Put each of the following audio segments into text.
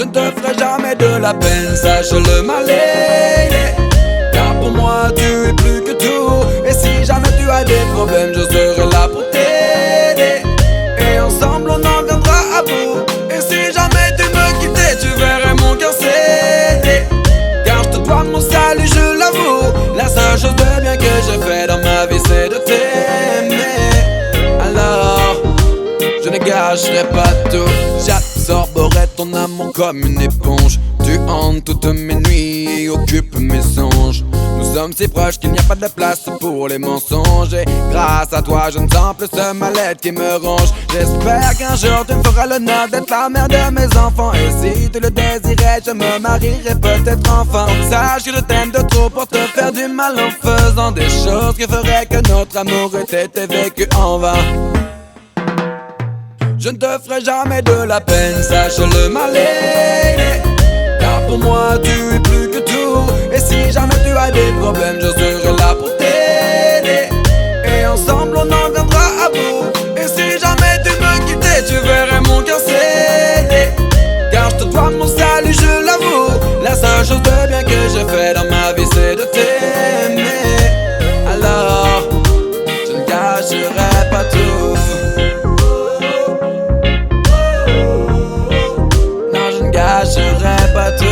Je ne te ferai jamais de la peine, sache-le ma lady. Car pour moi tu es plus que tout. Et si jamais tu as des problèmes, je serai là pour t'aider. Et ensemble on en viendra à bout. Et si jamais tu me quittais, tu verrais mon cœur céder. Car je te dois mon salut, je l'avoue. La seule chose de bien que j'ai fait dans ma vie, c'est de t'aimer. Alors, je ne gâcherai pas tout. J'absorberai ton amour comme une éponge. Tu hantes toutes mes nuits et occupes mes songes. Nous sommes si proches qu'il n'y a pas de place pour les mensonges. Et grâce à toi je ne sens plus ce mal-être qui me ronge. J'espère qu'un jour tu me feras l'honneur d'être la mère de mes enfants. Et si tu le désirais, je me marierai peut-être enfin. Donc sache que je t'aime de trop pour te faire du mal en faisant des choses qui feraient que notre amour ait été vécu en vain. Je ne te ferai jamais de la peine, sache-le ma lady. Car pour moi tu es plus que tout. Et si jamais tu as des problèmes, je serai là pour t'aider. Et ensemble on en viendra à bout. Et si jamais tu me quittais, tu verrais mon cœur céder. Car je te dois mon salut, je l'avoue. La seule chose de bien que j'ai fait dans ma vie, c'est de t'aimer. Alors, je ne gâcherai pas tout. Je gâcherai pas tout.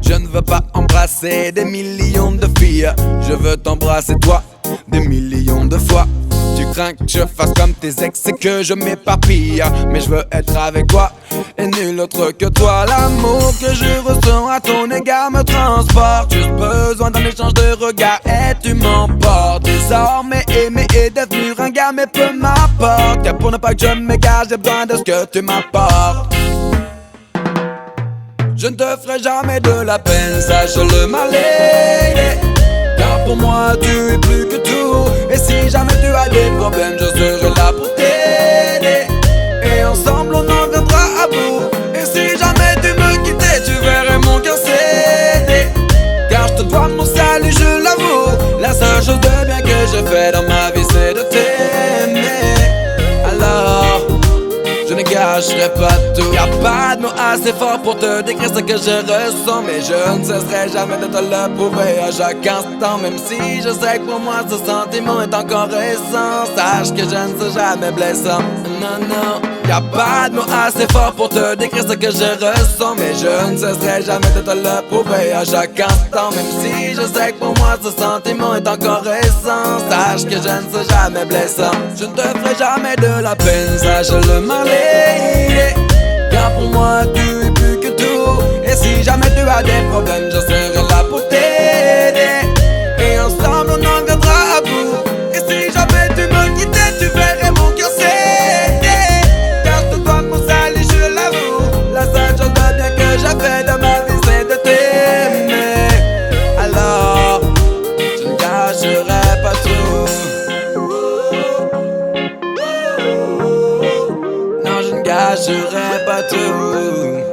Je ne veux pas embrasser des millions de filles. Je veux t'embrasser toi des millions de fois. Tu crains que je fasse comme tes ex et que je m'éparpille. Mais je veux être avec toi et nul autre que toi. L'amour que je ressens à ton égard me transporte. Juste besoin d'un échange de regards et tu m'emportes. Désormais aimer est devenu ringard, mais peu m'importe. Car pour ne pas que je m'égare, j'ai besoin de ce que tu m'apportes. Je ne te ferai jamais de la peine, sache-le ma lady. Car pour moi tu es plus que tout. Et si jamais tu as des problèmes, je serai là pour t'aider. Et ensemble on en viendra à bout. Et si jamais tu me quittais, tu verrais mon cœur céder. Car je te dois mon salut, je l'avoue. La seule chose de bien que j'ai fait dans ma vie, c'est de t'aimer. Alors, je ne gâcherai pas tout. Y'a pas de mots assez forts pour te décrire ce que je ressens. Mais je ne cesserai jamais de te le prouver à chaque instant. Même si je sais que pour moi ce sentiment est encore récent. Sache que je ne serai jamais blessant. Non, non. Y'a pas de mots assez forts pour te décrire ce que je ressens. Mais je ne cesserai jamais de te le prouver à chaque instant. Même si je sais que pour moi ce sentiment est encore récent. Sache que je ne serai jamais blessant. Je ne te ferai jamais de la peine, sache-le ma lady. Car pour moi tu es plus que tout. Et si jamais tu as des problèmes, je serai là pour t'aider. Et ensemble on en viendra à bout. Et si jamais tu me quittais, tu verrais mon cœur céder. Car je te dois mon salut, je l'avoue. La seule chose de bien que j'ai fait de ma vie, c'est de t'aimer. Alors, je ne gâcherai pas tout. Non, je ne gâcherai pas tout.